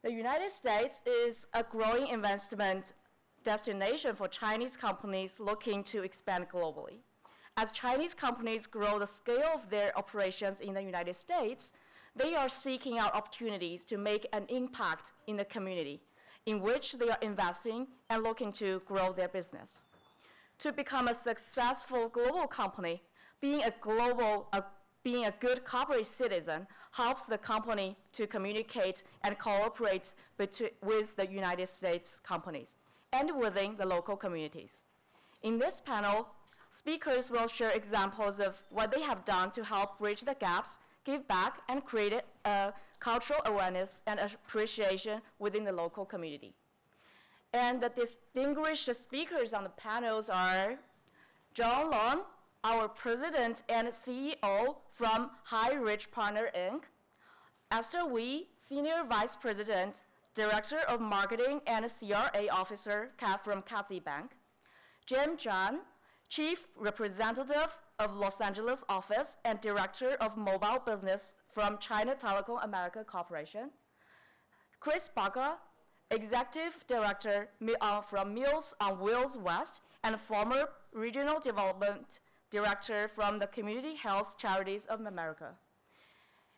The United States is a growing investment destination for Chinese companies looking to expand globally. As Chinese companies grow the scale of their operations in the United States, they are seeking out opportunities to make an impact in the community in which they are investing and looking to grow their business. To become a successful global company, being a good corporate citizen helps the company to communicate and cooperate with the United States companies and within the local communities. In this panel, speakers will share examples of what they have done to help bridge the gaps, give back, and create a cultural awareness and appreciation within the local community. And the distinguished speakers on the panels are John Long, our President and CEO from High Ridge Partner Inc., Esther Wee, Senior Vice President, Director of Marketing and CRA Officer from Cathay Bank, Jim Zhan, Chief Representative of Los Angeles Office and Director of Mobile Business from China Telecom America Corporation, Chris Baca, Executive Director from Meals on Wheels West and former Regional Development Director from the Community Health Charities of America.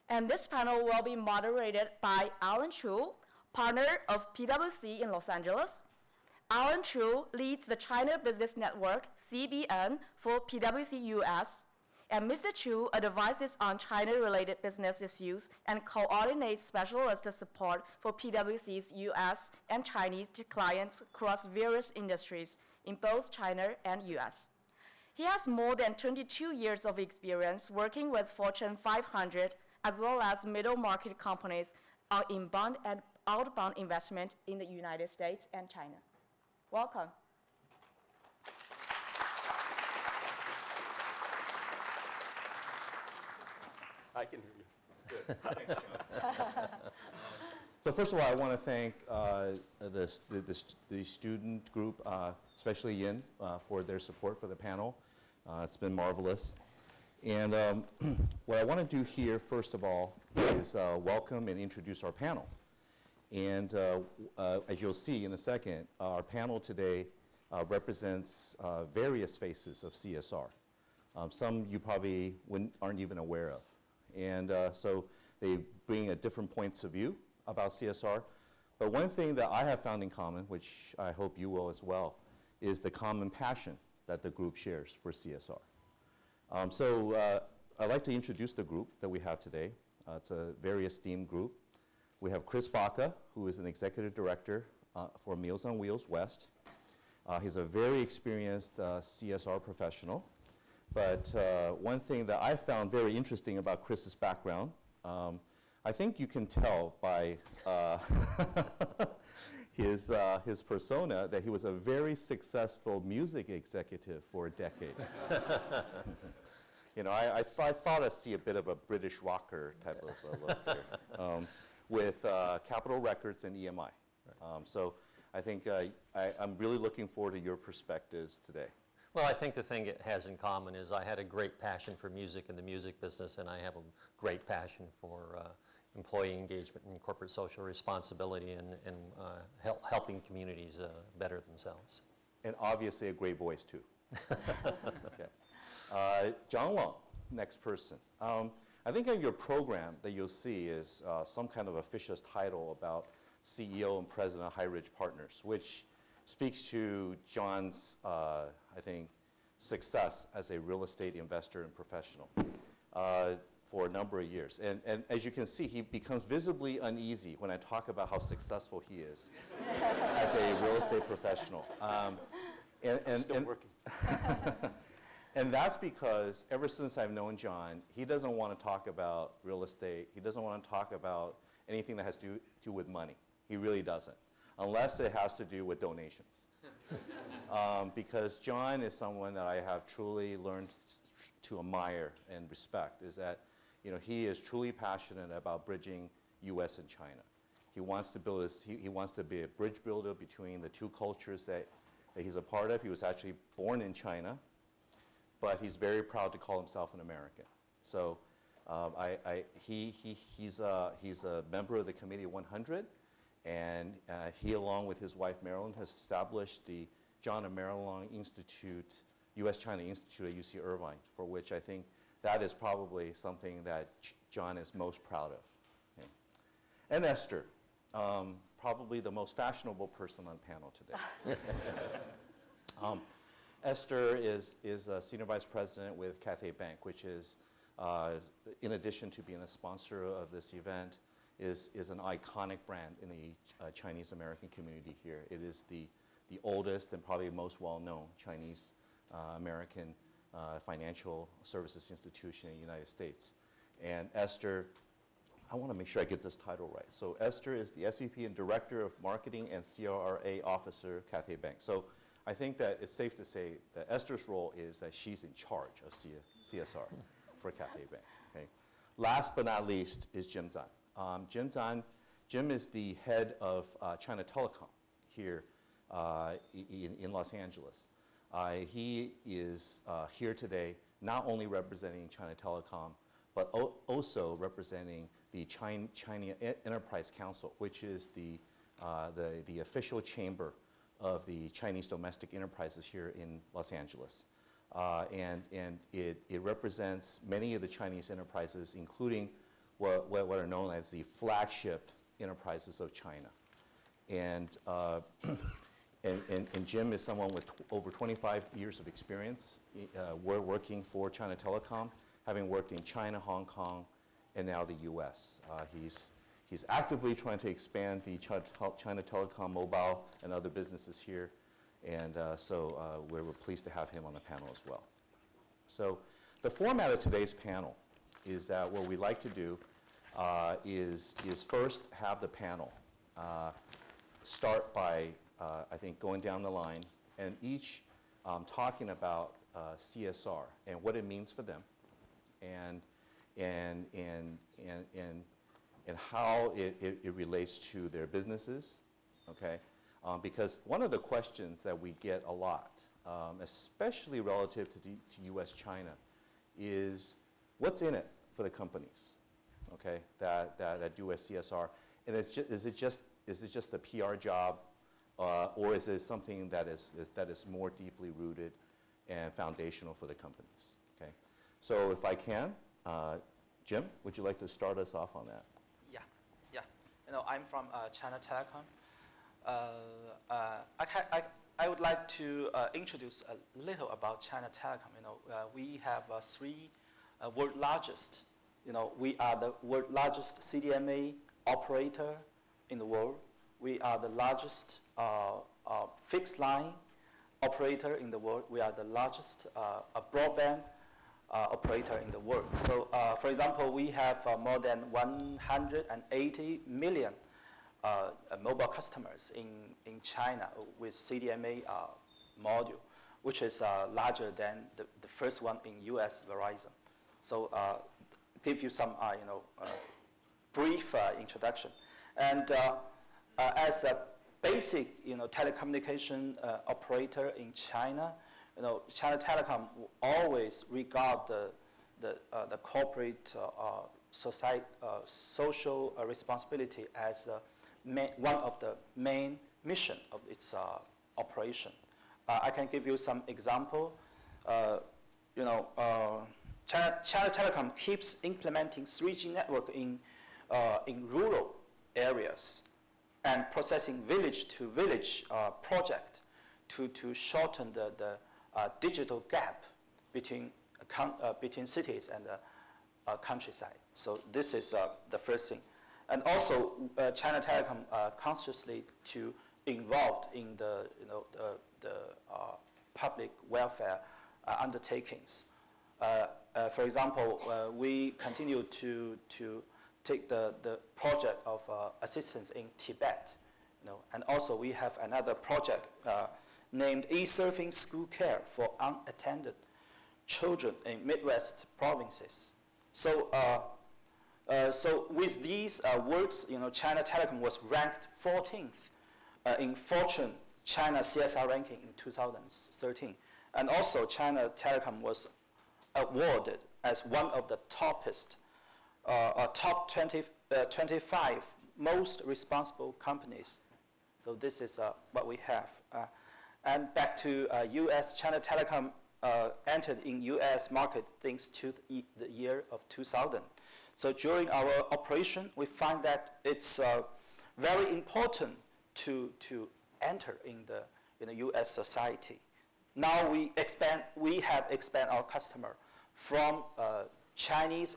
And this panel will be moderated by Alan Chu, partner of PwC in Los Angeles. Alan Chu leads the China Business Network, CBN, for PwC US, and Mr. Chu advises on China-related business issues and coordinates specialist support for PwC's US and Chinese clients across various industries in both China and US. He has more than 22 years of experience working with Fortune 500 as well as middle market companies on inbound and outbound investment in the United States and China. Welcome. I can hear you. Good. Thanks, John. So first of all, I want to thank the student group, especially Yin, for their support for the panel. It's been marvelous. And what I want to do here, first of all, is welcome and introduce our panel. And as you'll see in a second, our panel today represents various faces of CSR. Some you probably aren't even aware of. And so they bring different points of view about CSR. But one thing that I have found in common, which I hope you will as well, is the common passion that the group shares for CSR. So I'd like to introduce the group that we have today. It's a very esteemed group. We have Chris Baca, who is an executive director for Meals on Wheels West. He's a very experienced CSR professional. But one thing that I found very interesting about Chris's background, I think you can tell by his persona that he was a very successful music executive for a decade. You know, I thought I'd see a bit of a British rocker type of look here with Capitol Records and EMI. So I think I'm really looking forward to your perspectives today. Well, I think the thing it has in common is I had a great passion for music and the music business, and I have a great passion for employee engagement and corporate social responsibility and helping communities better themselves. And obviously a great voice, too. Okay. John Long, next person. I think on your program that you'll see is some kind of official title about CEO and President of High Ridge Partners, which speaks to John's, I think, success as a real estate investor and professional for a number of years. And as you can see, he becomes visibly uneasy when I talk about how successful he is as a real estate professional. I'm still working. And that's because ever since I've known John, he doesn't want to talk about real estate. He doesn't want to talk about anything that has to do with money. He really doesn't, unless it has to do with donations. Because John is someone that I have truly learned to admire and respect, is that he is truly passionate about bridging U.S. and China. He wants to build he wants to be a bridge builder between the two cultures that he's a part of. He was actually born in China, but he's very proud to call himself an American. So he's a member of the Committee 100, And he, along with his wife Marilyn, has established the John and Marilyn Institute, U.S.-China Institute at UC Irvine, for which I think that is probably something that John is most proud of. Okay. And Esther, probably the most fashionable person on the panel today. Esther is a senior vice president with Cathay Bank, which is, in addition to being a sponsor of this event, is an iconic brand in the Chinese American community here. It is the oldest and probably most well-known Chinese American financial services institution in the United States. And Esther, I want to make sure I get this title right. So Esther is the SVP and Director of Marketing and CRA Officer, Cathay Bank. So I think that it's safe to say that Esther's role is that she's in charge of CSR for Cathay Bank. Okay. Last but not least is Jim Zan. Jim is the head of China Telecom here in Los Angeles. He is here today not only representing China Telecom, but also representing the China Enterprise Council, which is the official chamber of the Chinese domestic enterprises here in Los Angeles. And it represents many of the Chinese enterprises, including what are known as the flagship enterprises of China. And Jim is someone with over 25 years of experience. We're working for China Telecom, having worked in China, Hong Kong, and now the US. He's actively trying to expand the China Telecom mobile and other businesses here. And so we're pleased to have him on the panel as well. So the format of today's panel is that what we like to do is first have the panel start by, I think, going down the line and each talking about CSR and what it means for them and how it relates to their businesses, okay? Because one of the questions that we get a lot, especially relative to U.S.-China, is what's in it for the companies, okay, that do CSR? And is it just a PR job, or is it something that is more deeply rooted and foundational for the companies? Okay. So if I can, Jim, would you like to start us off on that? Yeah. You know, I'm from China Telecom. I would like to introduce a little about China Telecom. You know, we have three world largest. You know, we are the world largest CDMA operator in the world. We are the largest fixed line operator in the world. We are the largest broadband operator in the world. So, for example, we have more than 180 million mobile customers in China with CDMA module, which is larger than the first one in US, Verizon. So, give you some brief introduction. And as a basic telecommunication operator in China, China Telecom always regard the corporate social responsibility as one of the main mission of its operation. I can give you some example. China Telecom keeps implementing 3G network in rural areas and processing village-to-village project to shorten the digital gap between cities and the countryside. So this is the first thing. And also, China Telecom consciously to involved in the public welfare undertakings. For example, we continue to take the project of assistance in Tibet, and also we have another project named eSurfing School Care for Unattended Children in Midwest provinces. So, so with these works, China Telecom was ranked 14th in Fortune China CSR ranking in 2013, and also China Telecom was awarded as one of the top 25 most responsible companies. So this is what we have. And back to U.S., China Telecom entered in U.S. market thanks to the year of 2000. So during our operation, we find that it's very important to enter in the U.S. society. Now we have expand our customer from Chinese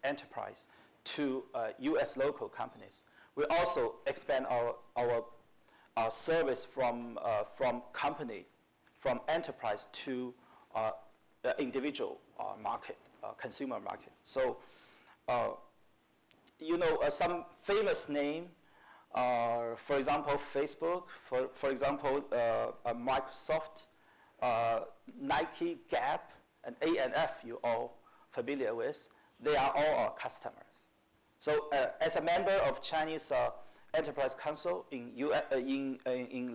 enterprise to U.S. local companies. We also expand our service from company, from enterprise to the individual market, consumer market. So, some famous name, for example, Facebook, for example, Microsoft, Nike, Gap, and A&F, you all familiar with. They are all our customers. So as a member of Chinese Enterprise Council in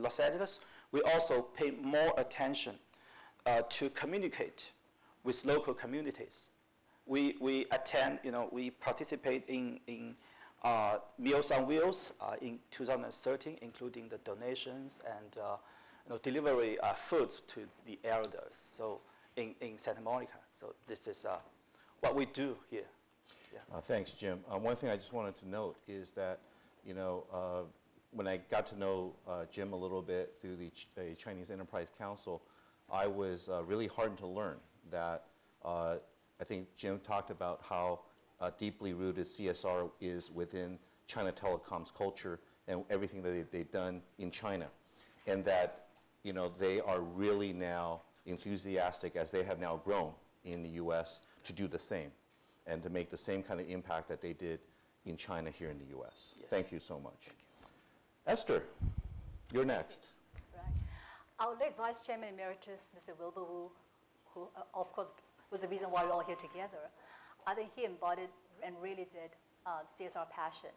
Los Angeles, we also pay more attention to communicate with local communities. We attend, we participate in Meals on Wheels in 2013, including the donations and delivery food to the elders. So in Santa Monica. So this is what we do here. Yeah. Thanks, Jim. One thing I just wanted to note is that, when I got to know Jim a little bit through the Chinese Enterprise Council, I was really heartened to learn that I think Jim talked about how deeply rooted CSR is within China Telecom's culture and everything that they've done in China, and that they are really now enthusiastic, as they have now grown in the U.S., to do the same and to make the same kind of impact that they did in China here in the U.S. Yes. Thank you so much. Esther, you're next. Right. Our late Vice Chairman Emeritus, Mr. Wilbur Wu, who of course was the reason why we're all here together, I think he embodied and really did CSR passion.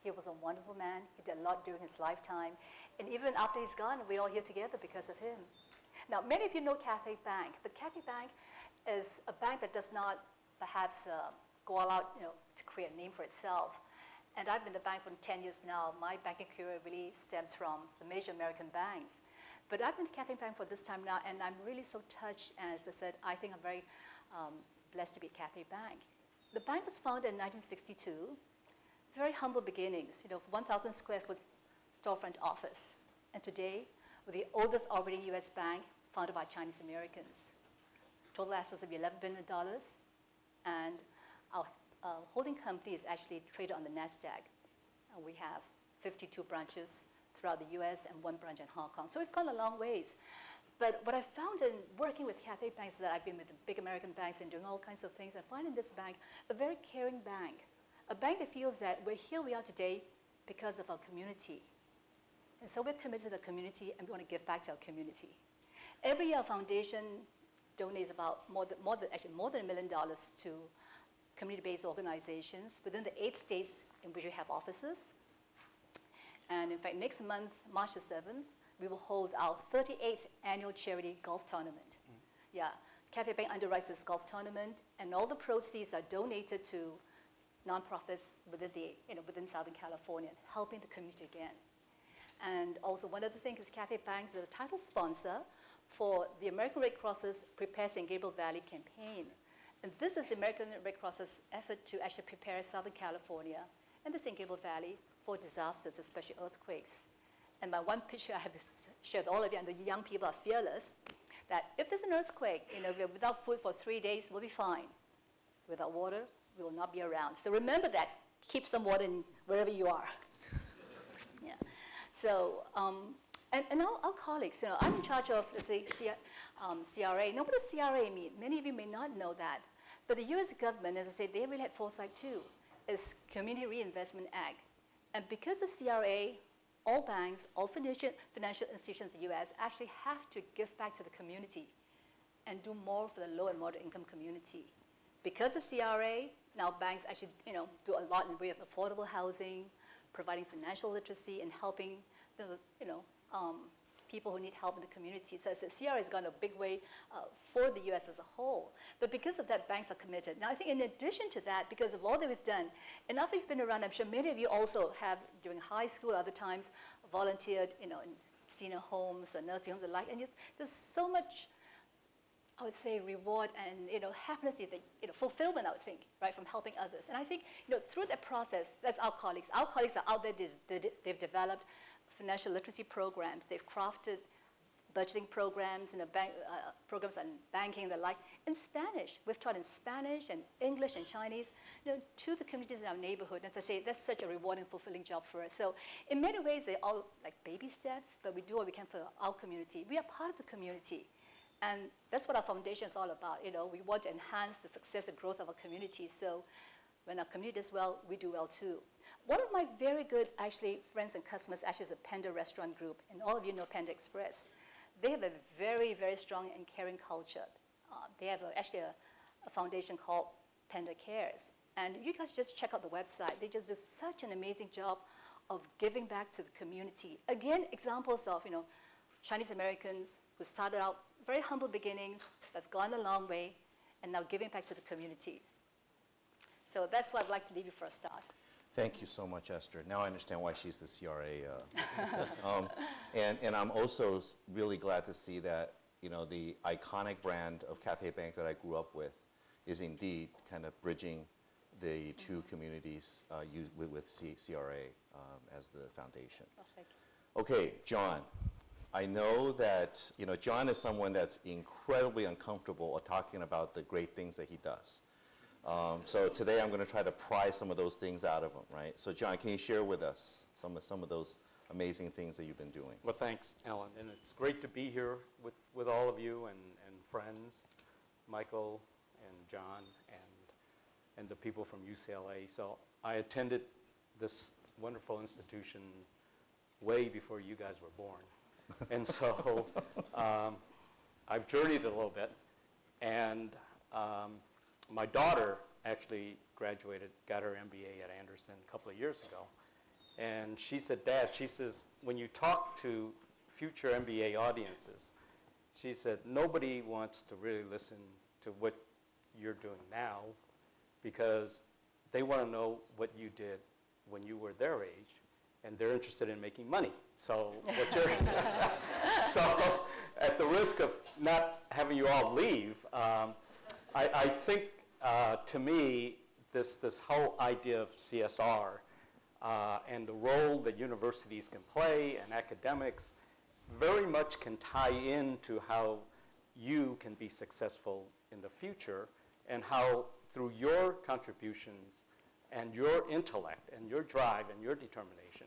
He was a wonderful man. He did a lot during his lifetime. And even after he's gone, we're all here together because of him. Now, many of you know Cathay Bank, but Cathay Bank is a bank that does not perhaps go all out to create a name for itself. And I've been in the bank for 10 years now. My banking career really stems from the major American banks. But I've been at Cathay Bank for this time now, and I'm really so touched. And as I said, I think I'm very blessed to be at Cathay Bank. The bank was founded in 1962. Very humble beginnings, 1,000 square foot storefront office. And today, we're the oldest operating U.S. bank founded by Chinese Americans. Total assets of $11 billion. And our holding company is actually traded on the NASDAQ. We have 52 branches throughout the US and 1 branch in Hong Kong. So we've gone a long ways. But what I found in working with Cathay Bank is that I've been with the big American banks and doing all kinds of things. I find in this bank a very caring bank, a bank that feels that we are today because of our community. And so we're committed to the community, and we want to give back to our community. Every year, our foundation donates about more than $1 million to community-based organizations within the 8 states in which we have offices. And in fact, next month, March the 7th, we will hold our 38th annual charity golf tournament. Yeah, Cathay Bank underwrites this golf tournament, and all the proceeds are donated to nonprofits within Southern California, helping the community again. And also, one other thing is Cathay Bank is a title sponsor for the American Red Cross's Prepare San Gabriel Valley campaign. And this is the American Red Cross's effort to actually prepare Southern California and the San Gabriel Valley for disasters, especially earthquakes. And my one picture I have to share with all of you, and the young people are fearless, that if there's an earthquake, we're without food for 3 days, we'll be fine. Without water, we will not be around. So remember that. Keep some water in wherever you are. Yeah. So, and our colleagues, I'm in charge of, let's say, CRA. Now, what does CRA mean? Many of you may not know that. But the US government, as I said, they really had foresight too. It's Community Reinvestment Act. And because of CRA, all banks, all financial institutions in the US actually have to give back to the community and do more for the low and moderate income community. Because of CRA, now banks actually do a lot in the way of affordable housing, providing financial literacy, and helping the people who need help in the community. So I said CRA has gone a big way for the U.S. as a whole. But because of that, banks are committed. Now, I think in addition to that, because of all that we've done, and after you've been around, I'm sure many of you also have, during high school, other times, volunteered, in senior homes or nursing homes and the like. And there's so much, I would say, reward and happiness, fulfillment, I would think, right, from helping others. And I think through that process, that's our colleagues. Our colleagues are out there. They've developed financial literacy programs. They've crafted budgeting programs, programs on banking and the like, in Spanish. We've taught in Spanish and English and Chinese, to the communities in our neighborhood. As I say, that's such a rewarding, fulfilling job for us. So in many ways, they're all like baby steps, but we do what we can for our community. We are part of the community. And that's what our foundation is all about. We want to enhance the success and growth of our community. So when our community does well, we do well too. One of my very good, actually, friends and customers actually is a Panda Restaurant Group. And all of you know Panda Express. They have a very, very strong and caring culture. They have actually a foundation called Panda Cares. And you guys just check out the website. They just do such an amazing job of giving back to the community. Again, examples of Chinese Americans who started out very humble beginnings, have gone a long way, and now giving back to the communities. So that's what I'd like to leave you for a start. Thank you so much, Esther. Now I understand why she's the CRA. And I'm also really glad to see that the iconic brand of Cathay Bank that I grew up with is indeed kind of bridging the two communities with CRA as the foundation. Well, thank you. Okay, John. I know that John is someone that's incredibly uncomfortable talking about the great things that he does. So today I'm going to try to pry some of those things out of him, right? So John, can you share with us some of those amazing things that you've been doing? Well, thanks, Alan. And it's great to be here with all of you and friends, Michael and John and the people from UCLA. So I attended this wonderful institution way before you guys were born. And so I've journeyed a little bit. And my daughter actually graduated, got her MBA at Anderson a couple of years ago. And she said, Dad, she says, when you talk to future MBA audiences, she said, nobody wants to really listen to what you're doing now because they want to know what you did when you were their age, and they're interested in making money. So what you're so at the risk of not having you all leave, I think to me this whole idea of CSR and the role that universities can play and academics very much can tie into how you can be successful in the future and how through your contributions and your intellect and your drive and your determination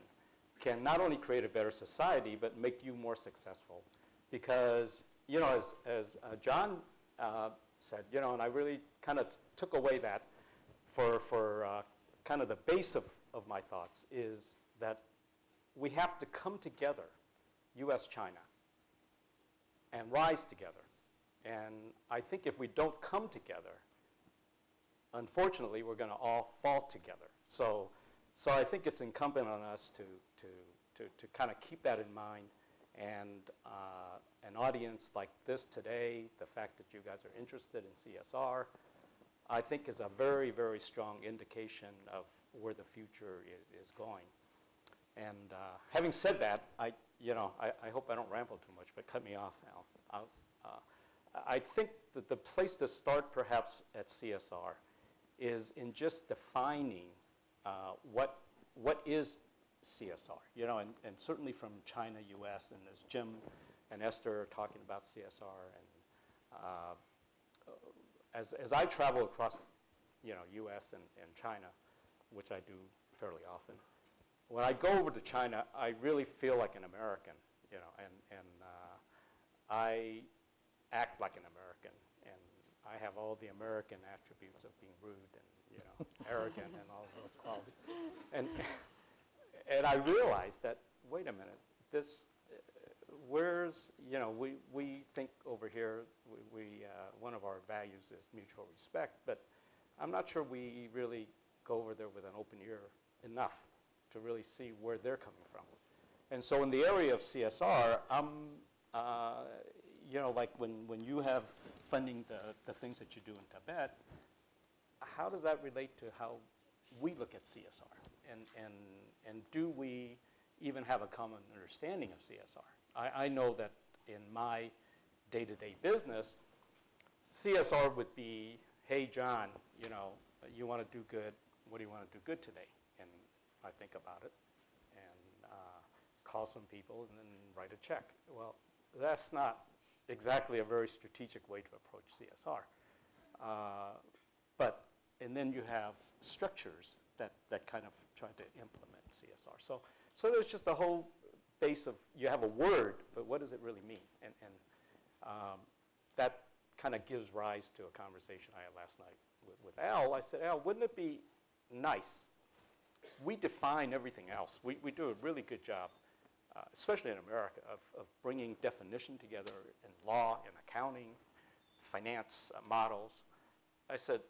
can not only create a better society but make you more successful. Because, as John said, and I really kind of took away that for kind of the base of my thoughts is that we have to come together, U.S.-China, and rise together. And I think if we don't come together, unfortunately, we're going to all fall together. So I think it's incumbent on us to kind of keep that in mind. And an audience like this today, the fact that you guys are interested in CSR, I think is a very, very strong indication of where the future is going. And having said that, I hope I don't ramble too much, but cut me off now. I think that the place to start perhaps at CSR is in just defining what is CSR, and certainly from China, U.S., and as Jim and Esther are talking about CSR, and as I travel across, U.S. and China, which I do fairly often, when I go over to China, I really feel like an American, and I act like an American, and I have all the American attributes of being rude and arrogant and all those qualities, and I realized that wait a minute, we think over here one of our values is mutual respect, but I'm not sure we really go over there with an open ear enough to really see where they're coming from. And so in the area of CSR, you know, like when you have funding the things that you do in Tibet, how does that relate to how we look at CSR? And do we even have a common understanding of CSR? I know that in my day-to-day business, CSR would be, hey, John, you know, you want to do good. What do you want to do good today? And I think about it and call some people and then write a check. Well, that's not exactly a very strategic way to approach CSR. And then you have structures that kind of try to implement CSR. So there's just a whole base of, you have a word, but what does it really mean? And that kind of gives rise to a conversation I had last night with Al. I said, Al, wouldn't it be nice? We define everything else. We do a really good job, especially in America, of bringing definition together in law, in accounting, finance models. I said,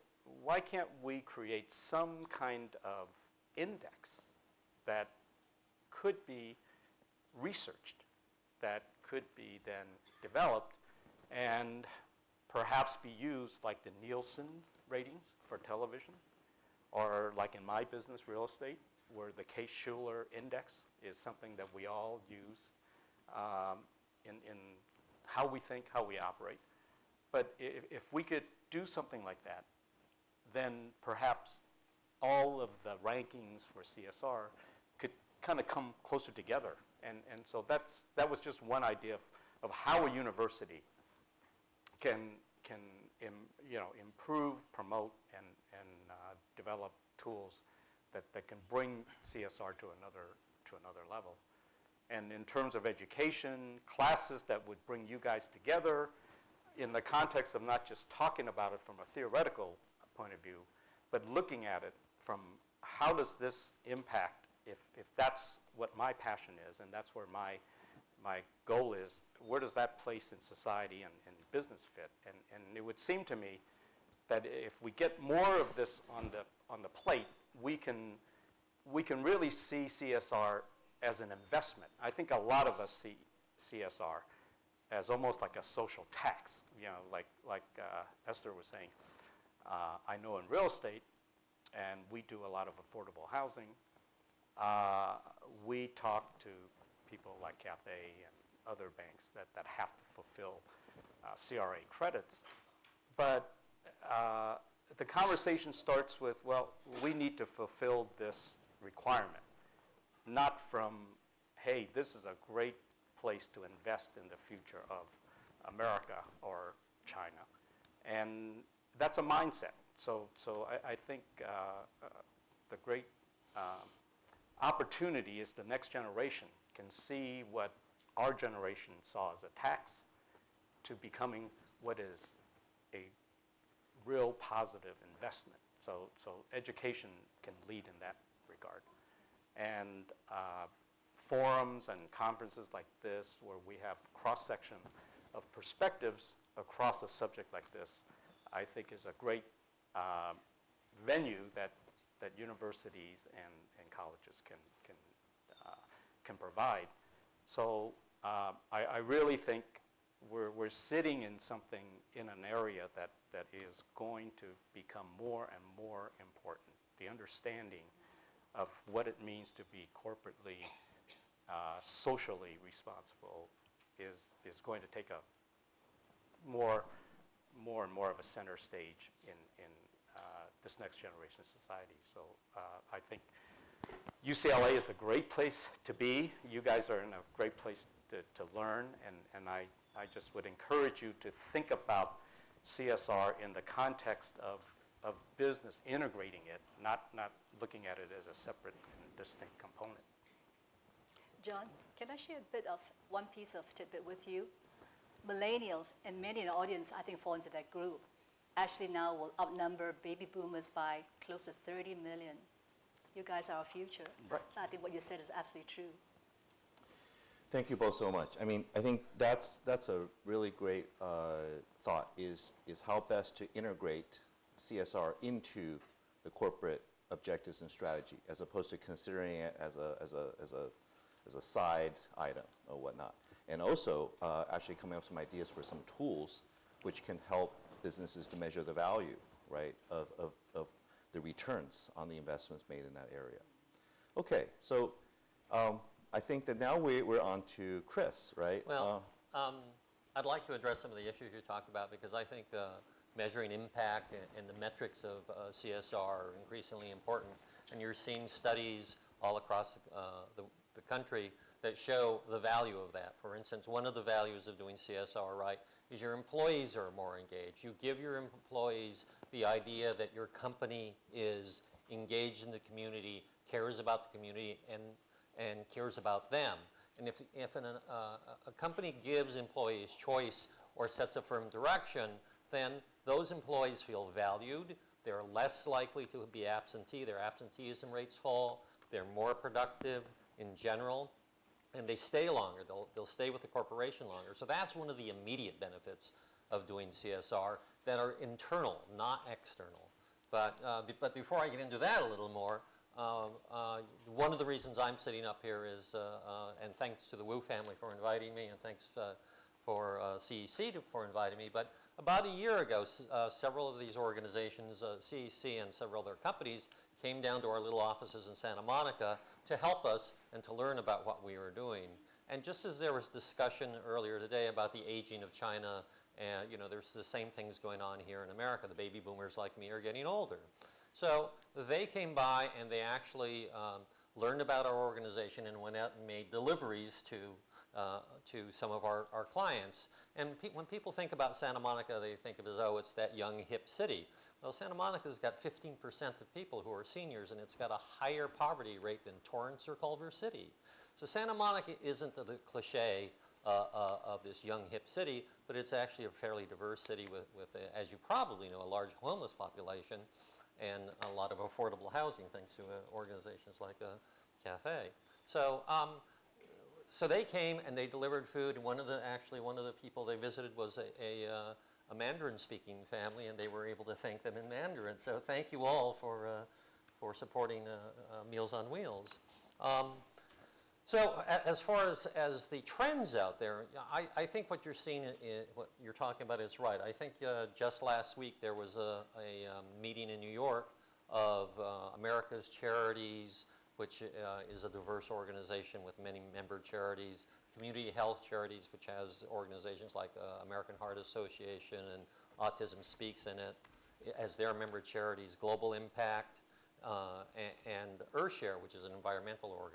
why can't we create some kind of index that could be researched, that could be then developed, and perhaps be used like the Nielsen ratings for television, or like in my business, real estate, where the Case-Shiller index is something that we all use in how we think, how we operate. But if we could do something like that, then perhaps all of the rankings for CSR could kind of come closer together. And so that was just one idea of how a university can improve, promote, and develop tools that can bring CSR to another level. And in terms of education, classes that would bring you guys together in the context of not just talking about it from a theoretical point of view, but looking at it from how does this impact, if that's what my passion is, and that's where my goal is, where does that place in society and business fit? And it would seem to me that if we get more of this on the plate, we can really see CSR as an investment. I think a lot of us see CSR as almost like a social tax, like Esther was saying. I know in real estate, and we do a lot of affordable housing, we talk to people like Cathay and other banks that have to fulfill CRA credits. But the conversation starts with, well, we need to fulfill this requirement, not from, hey, this is a great place to invest in the future of America or China. And that's a mindset. So I think the great opportunity is the next generation can see what our generation saw as a tax to becoming what is a real positive investment. So education can lead in that regard. And forums and conferences like this, where we have cross-section of perspectives across a subject like this, I think is a great venue that universities and colleges can provide. So I really think we're sitting in something, in an area that is going to become more and more important. The understanding of what it means to be corporately, socially responsible is going to take a more and more of a center stage in this next generation of society. So I think UCLA is a great place to be. You guys are in a great place to learn, and I just would encourage you to think about CSR in the context of business integrating it, not looking at it as a separate and distinct component. John, can I share a bit of one piece of tidbit with you? Millennials, and many in the audience, I think, fall into that group, actually now will outnumber baby boomers by close to 30 million. You guys are our future. Right. So I think what you said is absolutely true. Thank you both so much. I mean, I think that's a really great thought, is how best to integrate CSR into the corporate objectives and strategy, as opposed to considering it as as a side item or whatnot. And also actually coming up with some ideas for some tools which can help businesses to measure the value, right, of the returns on the investments made in that area. Okay, so I think that now we're on to Chris, right? Well, I'd like to address some of the issues you talked about because I think measuring impact and the metrics of CSR are increasingly important. And you're seeing studies all across the country that show the value of that. For instance, one of the values of doing CSR right is your employees are more engaged. You give your employees the idea that your company is engaged in the community, cares about the community, and cares about them. And if a company gives employees choice or sets a firm direction, then those employees feel valued. They're less likely to be absentee. Their absenteeism rates fall. They're more productive in general. And they stay longer. They'll stay with the corporation longer. So that's one of the immediate benefits of doing CSR that are internal, not external. But before I get into that a little more, one of the reasons I'm sitting up here is, and thanks to the Wu family for inviting me, and thanks for CEC for inviting me, but about a year ago, several of these organizations, CEC and several other companies, came down to our little offices in Santa Monica to help us and to learn about what we were doing. And just as there was discussion earlier today about the aging of China, and there's the same things going on here in America. The baby boomers like me are getting older. So they came by and they actually learned about our organization and went out and made deliveries to some of our clients. And when people think about Santa Monica, they think of it as, oh, it's that young, hip city. Well, Santa Monica's got 15% of people who are seniors, and it's got a higher poverty rate than Torrance or Culver City. So Santa Monica isn't the cliche of this young, hip city, but it's actually a fairly diverse city with as you probably know, a large homeless population and a lot of affordable housing thanks to organizations like Cathay. So they came and they delivered food, and one of the people they visited was a Mandarin-speaking family, and they were able to thank them in Mandarin. So thank you all for supporting Meals on Wheels. So as far as the trends out there, I think what you're seeing, what you're talking about is right. I think just last week there was a meeting in New York of America's Charities, which is a diverse organization with many member charities, Community Health Charities, which has organizations like American Heart Association and Autism Speaks in it as their member charities, Global Impact, and Earthshare, which is an environmental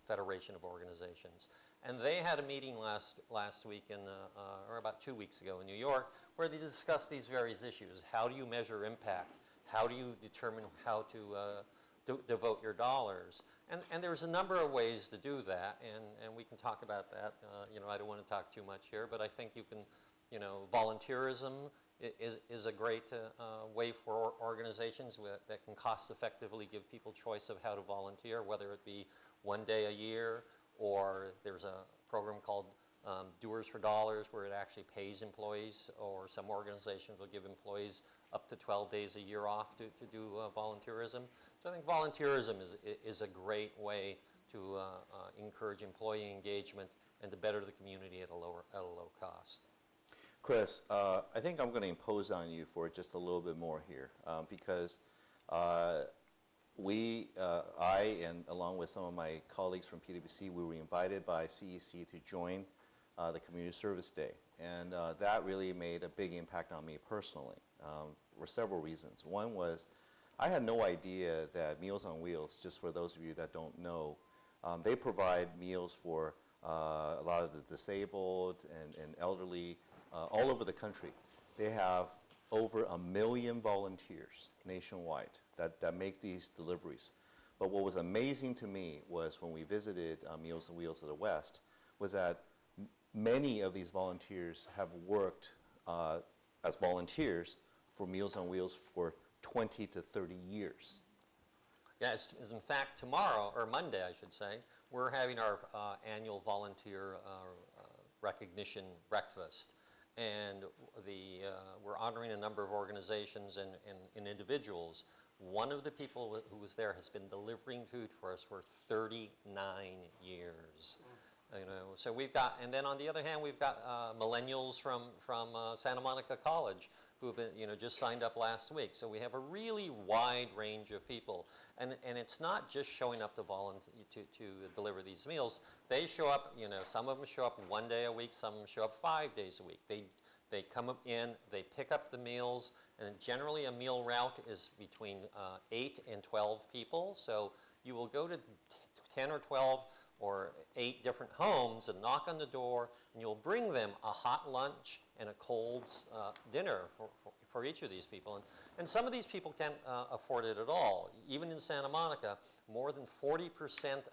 federation of organizations. And they had a meeting last week or about 2 weeks ago in New York, where they discussed these various issues. How do you measure impact? How do you determine how to devote your dollars? And there's a number of ways to do that, and we can talk about that. I don't want to talk too much here, but I think you can, volunteerism is a great way for organizations that can cost effectively give people choice of how to volunteer, whether it be 1 day a year, or there's a program called Doers for Dollars where it actually pays employees, or some organizations will give employees up to 12 days a year off to do volunteerism. So I think volunteerism is a great way to encourage employee engagement and to better the community at a low cost. Chris, I think I'm going to impose on you for just a little bit more here because I, and along with some of my colleagues from PwC, we were invited by CEC to join the Community Service Day. And that really made a big impact on me personally for several reasons. One was I had no idea that Meals on Wheels, just for those of you that don't know, they provide meals for a lot of the disabled and elderly all over the country. They have over 1 million volunteers nationwide that make these deliveries. But what was amazing to me was when we visited Meals on Wheels of the West was that many of these volunteers have worked as volunteers for Meals on Wheels for 20 to 30 years. Yeah, as in fact, tomorrow, or Monday, I should say, we're having our annual volunteer recognition breakfast. And we're honoring a number of organizations and individuals. One of the people who was there has been delivering food for us for 39 years. You know, so we've got, and then on the other hand, we've got millennials from Santa Monica College who have been, you know, just signed up last week. So we have a really wide range of people, and it's not just showing up to to deliver these meals. They show up, you know, some of them show up 1 day a week, some of them show up 5 days a week. They come up in, they pick up the meals, and generally a meal route is between 8 and 12 people. So you will go to 10 or 12 or 8 different homes and knock on the door, and you'll bring them a hot lunch and a cold dinner for each of these people. And some of these people can't afford it at all. Even in Santa Monica, more than 40%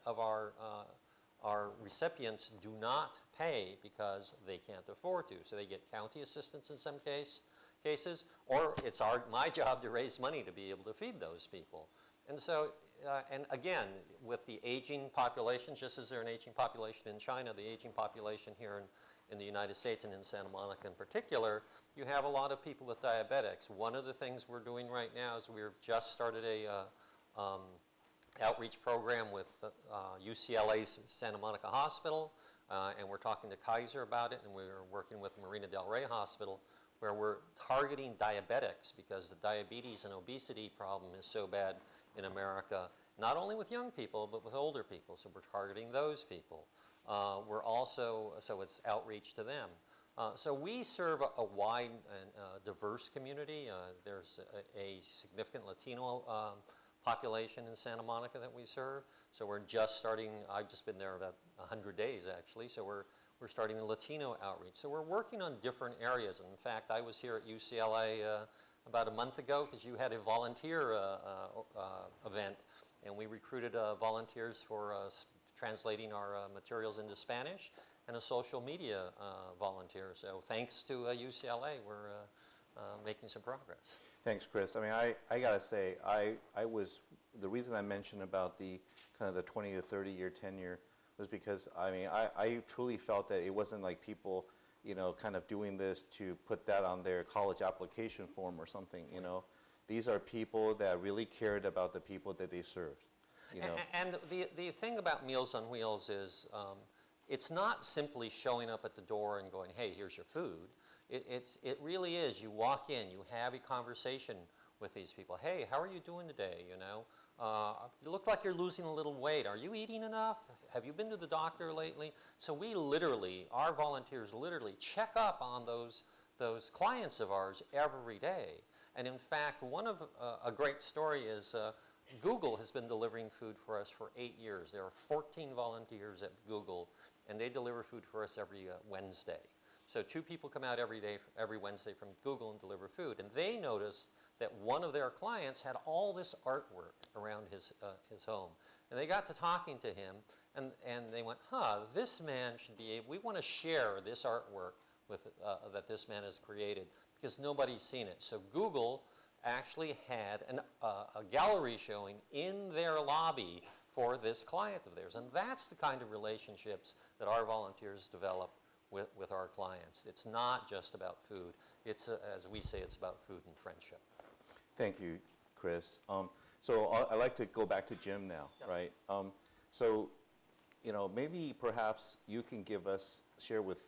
of our recipients do not pay because they can't afford to. So they get county assistance in some cases, or it's my job to raise money to be able to feed those people. And so, and again, with the aging population, just as there's an aging population in China, the aging population here in the United States and in Santa Monica in particular, you have a lot of people with diabetics. One of the things we're doing right now is we've just started a outreach program with UCLA's Santa Monica Hospital, and we're talking to Kaiser about it, and we're working with Marina Del Rey Hospital, where we're targeting diabetics because the diabetes and obesity problem is so bad in America, not only with young people, but with older people. So we're targeting those people. We're also, so it's outreach to them. So we serve a wide and diverse community. There's a significant Latino population in Santa Monica that we serve. So we're just starting, I've just been there about 100 days actually, so we're starting the Latino outreach. So we're working on different areas. And in fact, I was here at UCLA about a month ago because you had a volunteer event, and we recruited volunteers for translating our materials into Spanish, and a social media volunteer. So thanks to UCLA, we're making some progress. Thanks, Chris. I mean, I gotta say, the reason I mentioned about the kind of the 20 to 30 year tenure was because, I mean, I truly felt that it wasn't like people, you know, kind of doing this to put that on their college application form or something, you know. These are people that really cared about the people that they served, you know. And the thing about Meals on Wheels is it's not simply showing up at the door and going, hey, here's your food. It really is. You walk in, you have a conversation with these people. Hey, how are you doing today, you know? You look like you're losing a little weight. Are you eating enough? Have you been to the doctor lately? So we literally, our volunteers literally check up on those clients of ours every day. And in fact, one of a great story is Google has been delivering food for us for 8 years. There are 14 volunteers at Google, and they deliver food for us every Wednesday. So 2 people come out every Wednesday from Google and deliver food. And they noticed that one of their clients had all this artwork around his home. And they got to talking to him, and they went, this man should be able, we want to share this artwork with, that this man has created, because nobody's seen it. So Google actually had a gallery showing in their lobby for this client of theirs. And that's the kind of relationships that our volunteers develop with our clients. It's not just about food. It's, as we say, it's about food and friendship. Thank you, Chris. So I'd like to go back to Jim now, right? So, you know, maybe perhaps you can share with,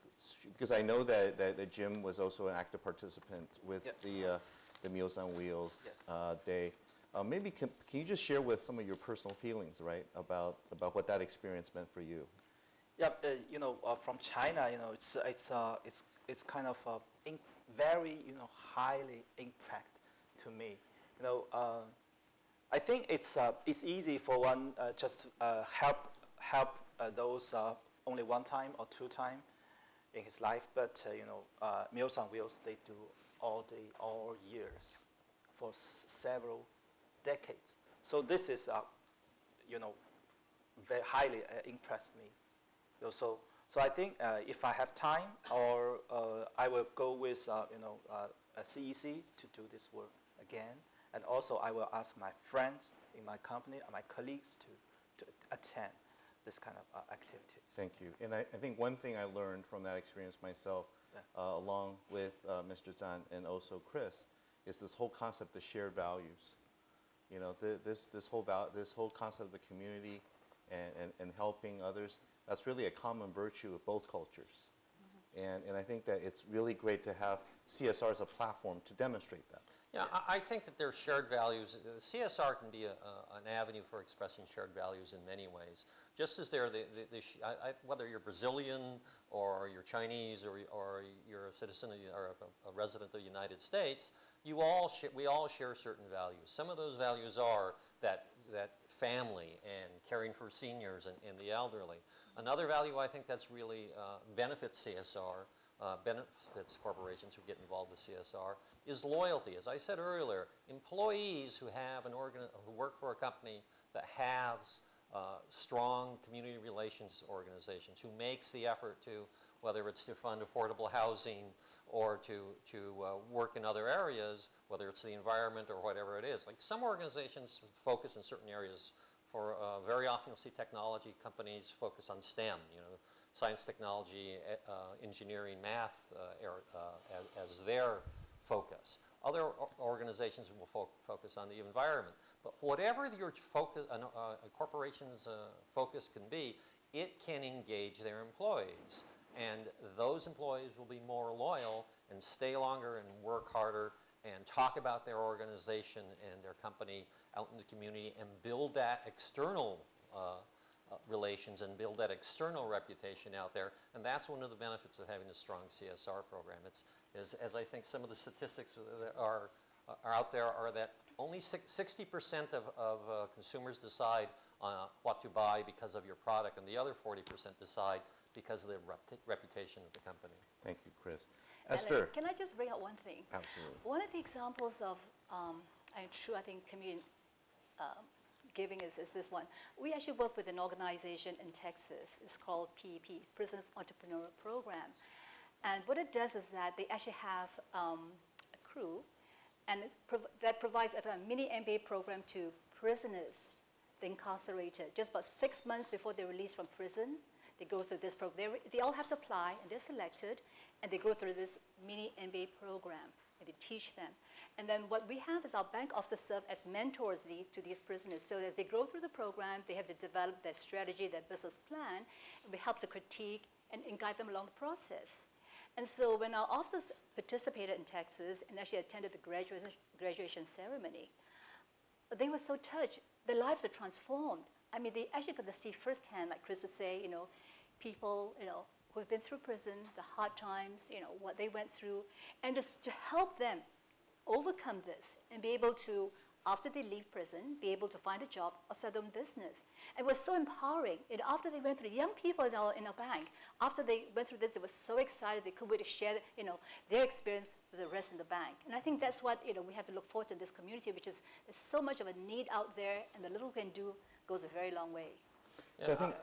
because I know that Jim was also an active participant with the Meals on Wheels Day. Maybe can you just share with some of your personal feelings, right, about what that experience meant for you? Yeah, you know, from China, you know, it's kind of very, you know, highly impact to me. You know, I think it's easy for one just help those only 1 time or 2 times in his life, but you know, Meals on Wheels, they do all years for several decades. So this is, you know, very highly impressed me. So I think if I have time, or I will go with you know, a CEC to do this work again, and also I will ask my friends in my company, my colleagues to attend this kind of activities. Thank you. And I think one thing I learned from that experience myself, along with Mr. Zan and also Chris, is this whole concept of shared values. You know, this whole concept of the community and helping others, that's really a common virtue of both cultures. And I think that it's really great to have CSR as a platform to demonstrate that. Yeah, I think that there are shared values. CSR can be an avenue for expressing shared values in many ways. Just as there, whether you're Brazilian or you're Chinese or you're a citizen or a resident of the United States, we all share certain values. Some of those values are that family and caring for seniors and the elderly. Another value I think that's really benefits CSR, benefits corporations who get involved with CSR, is loyalty. As I said earlier, employees who work for a company that has strong community relations organizations, who makes the effort to, whether it's to fund affordable housing or to work in other areas, whether it's the environment or whatever it is. Like some organizations focus in certain areas. For very often you'll see technology companies focus on STEM, you know, science, technology, engineering, math as their focus. Other organizations will focus on the environment. But whatever your focus, a corporation's focus can be, it can engage their employees. And those employees will be more loyal and stay longer and work harder and talk about their organization and their company out in the community and build that external relations and build that external reputation out there. And that's one of the benefits of having a strong CSR program. As I think some of the statistics that are out there are that only 60% of consumers decide what to buy because of your product, and the other 40% decide because of the reputation of the company. Thank you, Chris. Alan, Esther. can I just bring out one thing? Absolutely. One of the examples of, I think, community giving is this one. We actually work with an organization in Texas. It's called PEP, Prisoners Entrepreneur Program. And what it does is that they actually have a crew and that provides a mini MBA program to prisoners, the incarcerated. Just about 6 months before they're released from prison, they go through this program. They all have to apply, and they're selected, and they go through this mini MBA program, and they teach them. And then what we have is our bank officers serve as mentors to these prisoners. So as they go through the program, they have to develop their strategy, their business plan, and we help to critique and guide them along the process. And so when our officers participated in Texas and actually attended the graduation ceremony, they were so touched. Their lives are transformed. I mean, they actually got to see firsthand, like Chris would say, you know, people, you know, who have been through prison, the hard times, you know, what they went through, and just to help them overcome this and be able to, after they leave prison, be able to find a job or set their own business. It was so empowering. And after they went through, young people in our bank, after they went through this, they were so excited they couldn't wait to share, you know, their experience with the rest of the bank. And I think that's what, you know, we have to look forward to in this community, which is there's so much of a need out there, and the little we can do goes a very long way. So I think,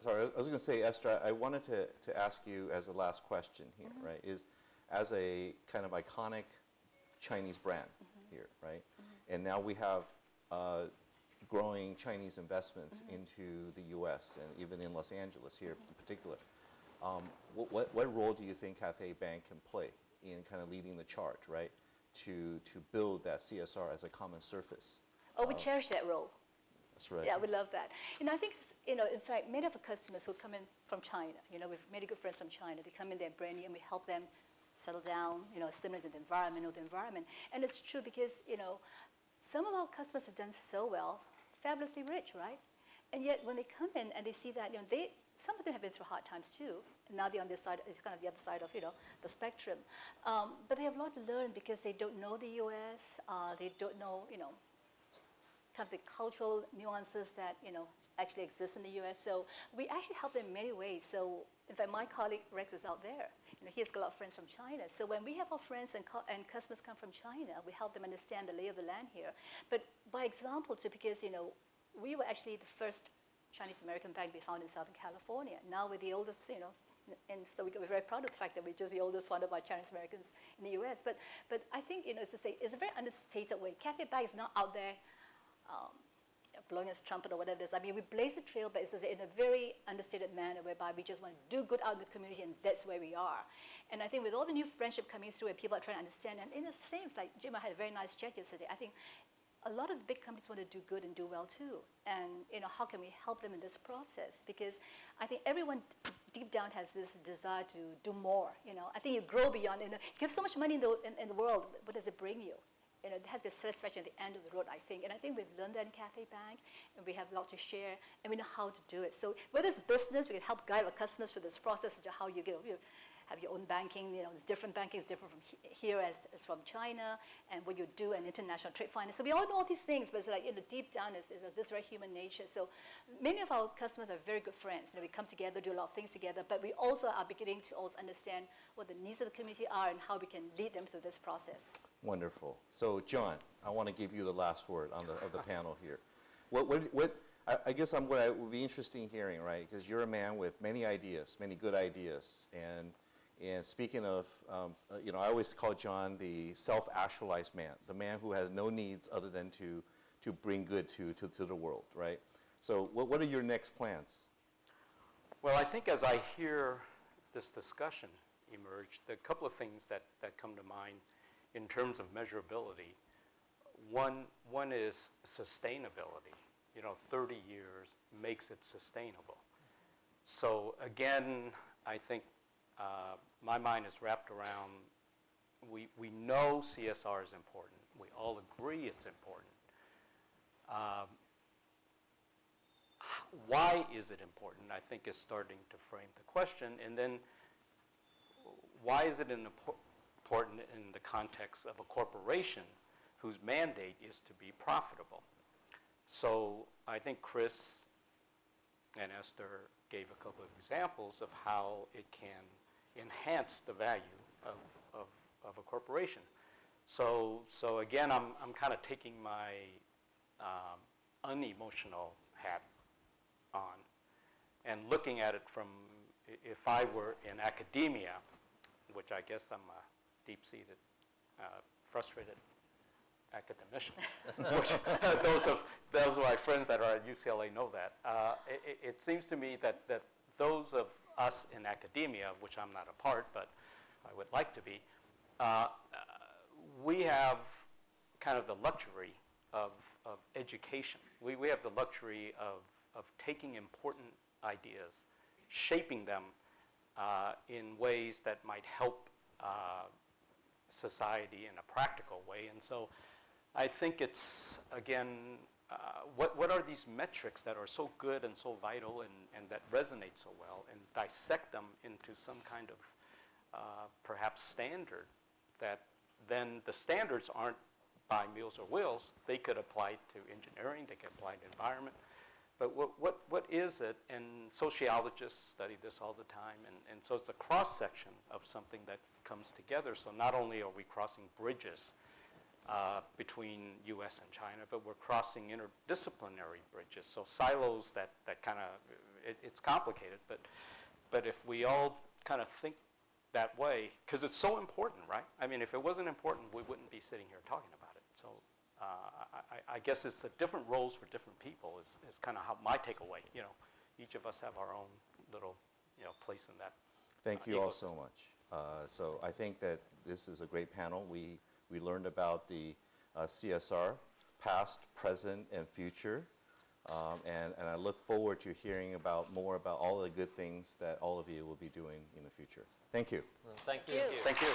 sorry, I was going to say, Esther, I wanted to ask you as a last question here, right, is as a kind of iconic Chinese brand here, right, and now we have growing Chinese investments into the U.S. and even in Los Angeles here in particular. What role do you think Cathay Bank can play in kind of leading the charge, right, to build that CSR as a common surface? Oh, we cherish that role. That's right. Yeah, we love that. You know, I think, you know, in fact, many of our customers who come in from China, you know, we've many good friends from China. They come in, they're brand new, and we help them settle down, you know, stimulate the environment, know the environment. And it's true because, you know, some of our customers have done so well, fabulously rich, right? And yet when they come in and they see that, you know, some of them have been through hard times too. And now they're on this side, it's kind of the other side of, you know, the spectrum. But they have a lot to learn because they don't know the U.S., they don't know, you know, kind of the cultural nuances that, you know, actually exist in the U.S. So we actually help them in many ways. So in fact, my colleague Rex is out there. You know, he's got a lot of friends from China. So when we have our friends and customers come from China, we help them understand the lay of the land here. But by example too, because, you know, we were actually the first Chinese American bank we found in Southern California. Now we're the oldest, you know, and so we're very proud of the fact that we're just the oldest founded by Chinese Americans in the U.S. But I think, you know, it's a very understated way. Cathay Bank is not out there blowing his trumpet or whatever it is. I mean, we blaze a trail, but it's in a very understated manner whereby we just want to do good out in the community, and that's where we are. And I think with all the new friendship coming through and people are trying to understand, and in the same, like Jim, I had a very nice chat yesterday. I think a lot of the big companies want to do good and do well too. And how can we help them in this process? Because I think everyone deep down has this desire to do more. I think you grow beyond. You have so much money in the world. What does it bring you? It has to be satisfaction at the end of the road, I think. And I think we've learned that in Cafe Bank, and we have a lot to share, and we know how to do it. So whether it's business, we can help guide our customers through this process to how you have your own banking. It's different banking is different from here as from China, and what you do in international trade finance. So we all know all these things, but it's like deep down is this very human nature. So many of our customers are very good friends. We come together, do a lot of things together, but we also are beginning to also understand what the needs of the community are and how we can lead them through this process. Wonderful. So John, I want to give you the last word of the panel here. I guess what I would be interested in hearing, right? Because you're a man with many ideas, many good ideas, and speaking of, I always call John the self-actualized man, the man who has no needs other than to bring good to the world, right? So what are your next plans? Well, I think as I hear this discussion emerge, there are a couple of things that come to mind in terms of measurability. One is sustainability. 30 years makes it sustainable. So again, I think my mind is wrapped around, we know CSR is important. We all agree it's important. Why is it important, I think, is starting to frame the question. And then why is it important in the context of a corporation whose mandate is to be profitable? So I think Chris and Esther gave a couple of examples of how it can enhance the value of a corporation. So again, I'm kind of taking my unemotional hat on and looking at it from, if I were in academia, which I guess I'm a deep-seated, frustrated academician. Those of my friends that are at UCLA know that. It seems to me that those of us in academia, of which I'm not a part, but I would like to be, we have kind of the luxury of education. We have the luxury of taking important ideas, shaping them in ways that might help society in a practical way. And so I think it's, again, what are these metrics that are so good and so vital and that resonate so well, and dissect them into some kind of perhaps standard that then the standards aren't by Meals on Wheels. They could apply to engineering, they could apply to environment. But what is it? And sociologists study this all the time. And so it's a cross-section of something that comes together. So not only are we crossing bridges between US and China, but we're crossing interdisciplinary bridges. So silos that kind of, it's complicated, but if we all kind of think that way, because it's so important, right? I mean, if it wasn't important, we wouldn't be sitting here talking about it. So I guess it's the different roles for different people is kind of how my takeaway. Each of us have our own little place in that. Thank you all so much. So I think that this is a great panel. We learned about the CSR, past, present, and future. And I look forward to hearing more about all the good things that all of you will be doing in the future. Thank you. Well, thank you. Thank you.